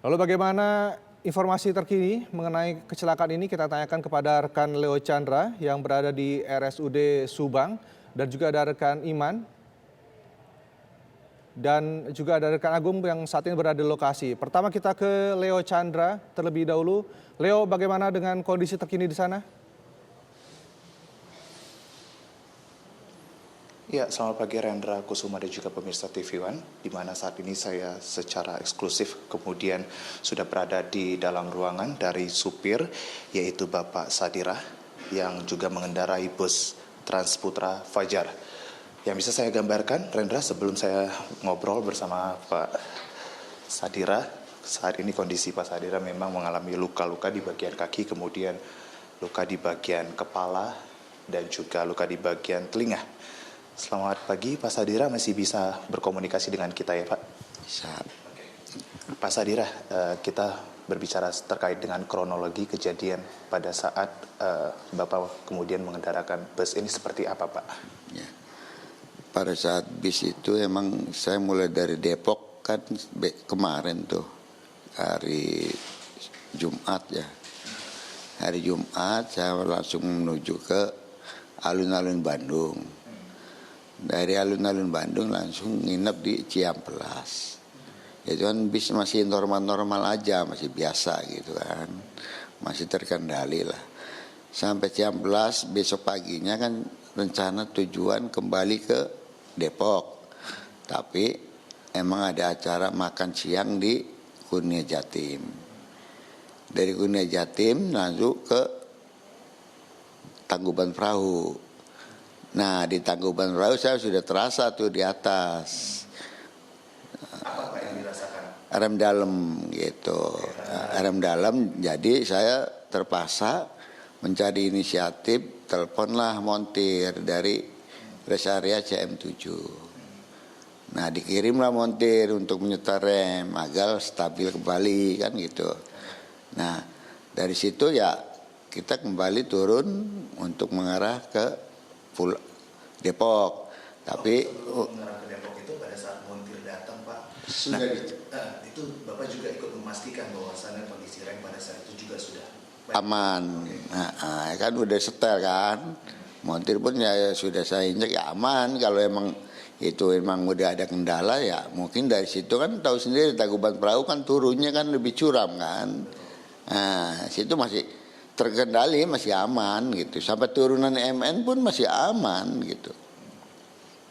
Lalu bagaimana informasi terkini mengenai kecelakaan ini kita tanyakan kepada rekan Leo Chandra yang berada di RSUD Subang dan juga ada rekan Iman dan juga ada rekan Agung yang saat ini berada di lokasi. Pertama kita ke Leo Chandra terlebih dahulu. Leo, bagaimana dengan kondisi terkini di sana? Ya, selamat pagi Rendra Kusuma dan juga pemirsa TV One, di mana saat ini saya secara eksklusif kemudian sudah berada di dalam ruangan dari supir, yaitu Bapak Sadirah, yang juga mengendarai bus Transputra Fajar. Yang bisa saya gambarkan, Rendra, sebelum saya ngobrol bersama Pak Sadirah, saat ini kondisi Pak Sadirah memang mengalami luka-luka di bagian kaki, kemudian luka di bagian kepala, dan juga luka di bagian telinga. Selamat pagi, Pak Sadirah, masih bisa berkomunikasi dengan kita ya Pak? Bisa. Pak Sadirah, kita berbicara terkait dengan kronologi kejadian pada saat Bapak kemudian mengendarakan bus ini seperti apa Pak? Ya. Pada saat bis itu emang saya mulai dari Depok kan kemarin tuh hari Jumat ya. Hari Jumat saya langsung menuju ke alun-alun Bandung. Dari alun-alun Bandung langsung nginep di Ciamplas. Itu kan bis masih normal-normal aja, masih biasa gitu kan. Masih terkendali lah. Sampai Ciamplas besok paginya kan rencana tujuan kembali ke Depok. Tapi emang ada acara makan siang di Kurnia Jatim. Dari Kurnia Jatim langsung ke Tangkuban Perahu. Nah di Tangkuban Perahu saya sudah terasa tuh di atas. Apa Pak yang dirasakan? Rem dalam gitu. Rem dalam, jadi saya terpaksa mencari inisiatif, teleponlah montir dari rest area CM7. Nah dikirimlah montir untuk menyetar rem agar stabil kembali kan gitu. Nah dari situ ya kita kembali turun untuk mengarah ke Depok. Tapi mengarah ke Depok itu pada saat montir datang Pak. Sudah itu Bapak juga ikut memastikan bahwasannya kondisi rem pada saat itu juga sudah aman. Nah, kan udah setel kan. Montir pun ya sudah saya injek ya aman. Kalau emang itu emang udah ada kendala ya mungkin dari situ kan tahu sendiri Tangkuban Perahu kan turunnya kan lebih curam kan. Nah situ masih terkendali, masih aman gitu. Sampai turunan MN pun masih aman gitu.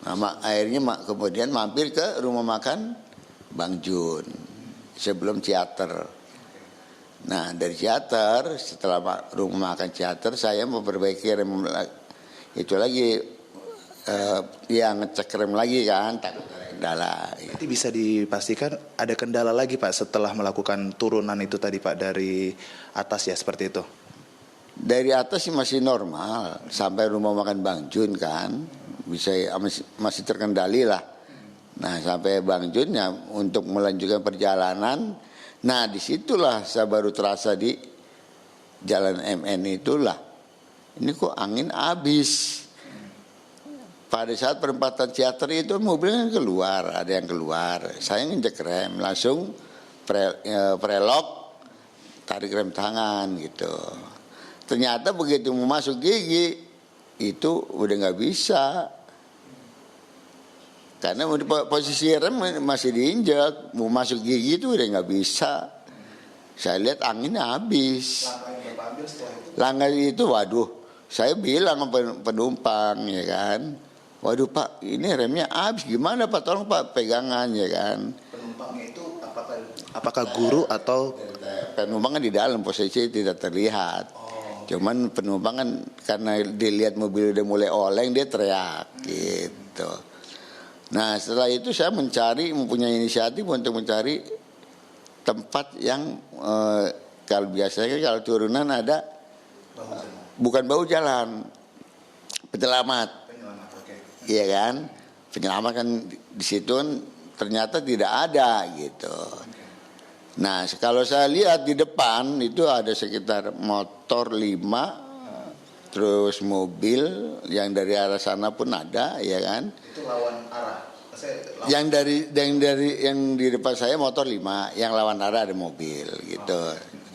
Nah, akhirnya kemudian mampir ke rumah makan Bang Jun sebelum teater. Nah dari teater, setelah rumah makan teater saya memperbaiki rem itu lagi, ngecek rem lagi kan, takut ada kendala. Nanti bisa dipastikan ada kendala lagi Pak setelah melakukan turunan itu tadi Pak dari atas ya seperti itu? Dari atas sih masih normal sampai rumah makan Bang Jun kan bisa masih terkendali lah. Nah sampai Bang Jun ya untuk melanjutkan perjalanan. Nah disitulah saya baru terasa di jalan MN itulah. Ini kok angin habis. Pada saat perempatan teater itu mobilnya keluar, ada yang keluar. Saya nginjek rem langsung prelok tarik rem tangan gitu. Ternyata begitu mau masuk gigi itu udah nggak bisa karena posisi rem masih diinjak, mau masuk gigi itu udah nggak bisa. Saya lihat anginnya habis. Langkah yang Bapak ambil setelah itu? Langkah itu waduh, saya bilang penumpang ya kan, waduh Pak ini remnya habis gimana Pak, tolong Pak pegangan ya kan. Penumpangnya itu apakah guru atau penumpang kan di dalam posisi tidak terlihat. Cuman penumpang kan karena dilihat mobil udah mulai oleng dia teriak gitu. Nah setelah itu saya mempunyai inisiatif untuk mencari tempat yang kalau biasanya kalau turunan ada bukan bahu jalan, penyelamat. Iya kan, penyelamat kan di situ kan ternyata tidak ada gitu. Nah kalau saya lihat di depan itu ada sekitar motor 5, terus mobil yang dari arah sana pun ada ya kan. itu lawan arah? Yang di depan saya motor 5, yang lawan arah ada mobil gitu.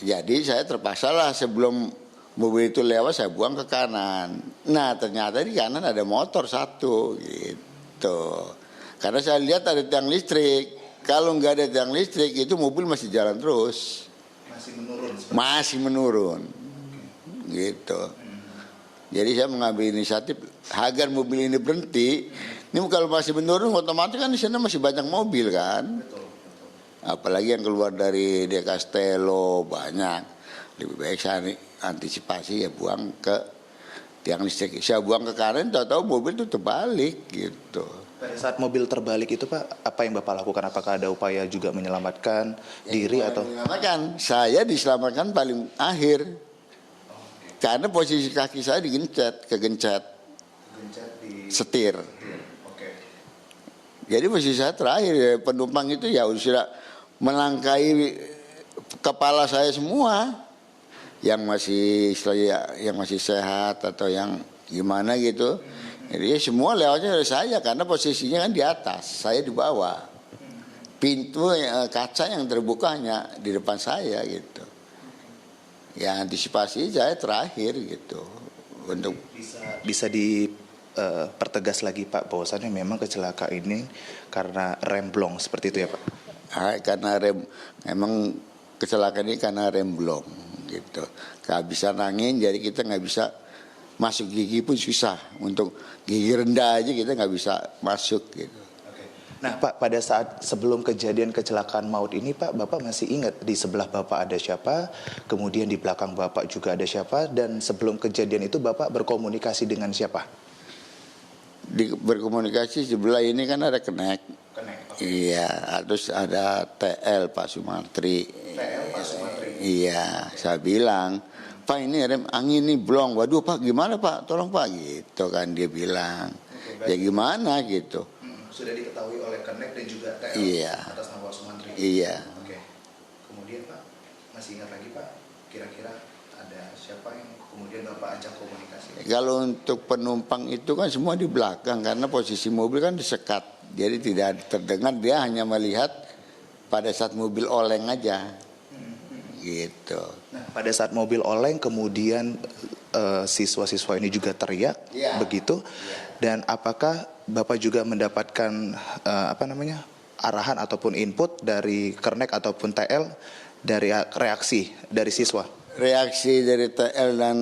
Jadi saya terpaksa lah sebelum mobil itu lewat saya buang ke kanan. Nah ternyata di kanan ada motor satu gitu. Karena saya lihat ada tiang listrik. Kalau nggak ada tiang listrik itu mobil masih jalan terus. Masih menurun. Gitu. Jadi saya mengambil inisiatif agar mobil ini berhenti. Ini kalau masih menurun otomatis kan di sana masih banyak mobil kan. Apalagi yang keluar dari De Castello banyak. Lebih baik saya antisipasi ya buang ke tiang listrik. Saya buang ke kanan, tahu-tahu mobil itu terbalik gitu. Pada saat mobil terbalik itu Pak, apa yang Bapak lakukan? Apakah ada upaya juga menyelamatkan diri atau? Menyelamatkan. Saya diselamatkan paling akhir. Karena posisi kaki saya kegencet setir. Jadi posisi saya terakhir ya, penumpang itu ya sudah melangkahi kepala saya semua. Yang masih sehat atau yang gimana gitu. Jadi semua lewatnya dari saya karena posisinya kan di atas, saya di bawah. Pintu kaca yang terbuka hanya di depan saya gitu. Ya antisipasi saya terakhir gitu untuk bisa dipertegas lagi Pak bahwasannya memang kecelakaan ini karena remblong seperti itu ya Pak. Karena memang kecelakaan ini karena remblong gitu. Kehabisan angin jadi kita nggak bisa masuk gigi pun susah. Untuk gigi rendah aja kita nggak bisa masuk gitu. Nah Pak, pada saat sebelum kejadian kecelakaan maut ini Pak, Bapak masih ingat di sebelah Bapak ada siapa, kemudian di belakang Bapak juga ada siapa, dan sebelum kejadian itu Bapak berkomunikasi dengan siapa? Berkomunikasi sebelah ini kan ada Kenek. Iya, terus ada TL Pak Sumantri. Iya, saya bilang, Pak ini rem angin nih blong. Waduh Pak, gimana Pak? Tolong Pak gitu kan dia bilang. Ya gimana gitu. Sudah diketahui oleh Kenek dan juga TL iya. atas nama Sumantri. Iya. Oke. Kemudian Pak, masih ingat lagi Pak, kira-kira ada siapa yang kemudian Bapak ajak komunikasi? Kalau untuk penumpang itu kan semua di belakang karena posisi mobil kan disekat. Jadi tidak terdengar, dia hanya melihat pada saat mobil oleng aja. Gitu. Nah, pada saat mobil oleng kemudian siswa-siswa ini juga teriak begitu. Dan apakah Bapak juga mendapatkan arahan ataupun input dari Kernek ataupun TL dari reaksi dari siswa? Reaksi dari TL dan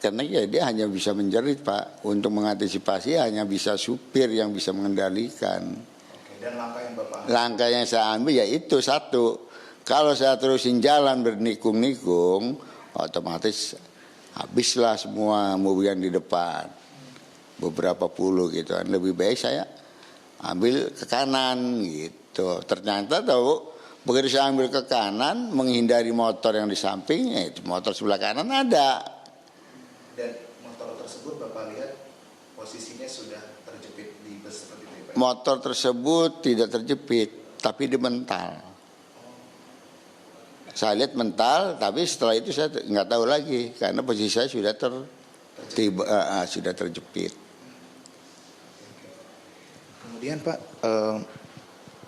Kernek ya dia hanya bisa menjerit Pak. Untuk mengantisipasi hanya bisa supir yang bisa mengendalikan. Oke, dan langkah yang Bapak ambil? Langkah yang saya ambil ya itu satu. Kalau saya terusin jalan bernikung-nikung, otomatis habislah semua mobil yang di depan. Beberapa puluh gitu kan. Lebih baik saya ambil ke kanan gitu. Ternyata tahu begitu saya ambil ke kanan menghindari motor yang di samping, motor sebelah kanan ada. Dan motor tersebut Bapak lihat posisinya sudah terjepit di bus seperti itu ya Pak? Motor tersebut tidak terjepit, tapi dimental. Saya lihat mental, tapi setelah itu saya nggak tahu lagi karena posisi saya sudah sudah terjepit. Kemudian Pak,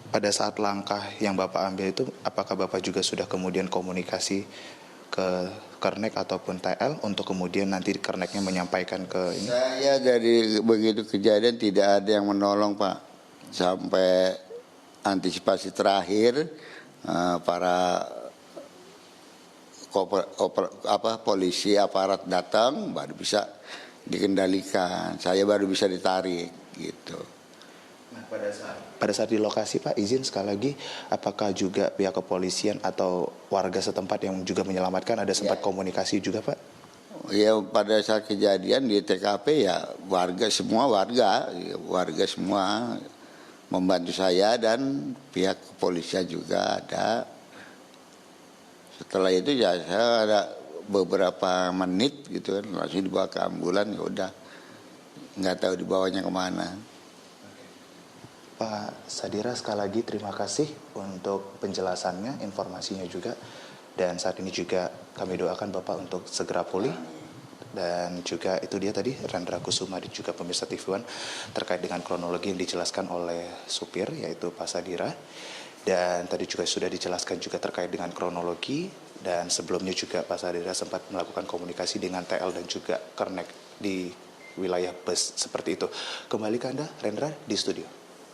pada saat langkah yang Bapak ambil itu, apakah Bapak juga sudah kemudian komunikasi ke Kernek ataupun TL untuk kemudian nanti Kerneknya menyampaikan ke ini? Saya dari begitu kejadian tidak ada yang menolong Pak. Sampai antisipasi terakhir para polisi aparat datang baru bisa dikendalikan. Saya baru bisa ditarik gitu. Nah, pada saat di lokasi Pak, izin sekali lagi, apakah juga pihak kepolisian atau warga setempat yang juga menyelamatkan ada sempat komunikasi juga Pak? Ya pada saat kejadian di TKP ya warga semua membantu saya dan pihak kepolisian juga ada. Setelah itu ya saya ada beberapa menit gitu kan langsung dibawa ke ambulan, ya udah nggak tahu dibawanya kemana. Pak Sadira, sekali lagi terima kasih untuk penjelasannya, informasinya juga, dan saat ini juga kami doakan Bapak untuk segera pulih Dan juga itu dia tadi Rendra Kusuma dan juga pemirsa TV One terkait dengan kronologi yang dijelaskan oleh supir yaitu Pak Sadira. Dan tadi juga sudah dijelaskan juga terkait dengan kronologi, dan sebelumnya juga Pak Sadira sempat melakukan komunikasi dengan TL dan juga Kernek di wilayah bus seperti itu. Kembali ke Anda Rendra di studio.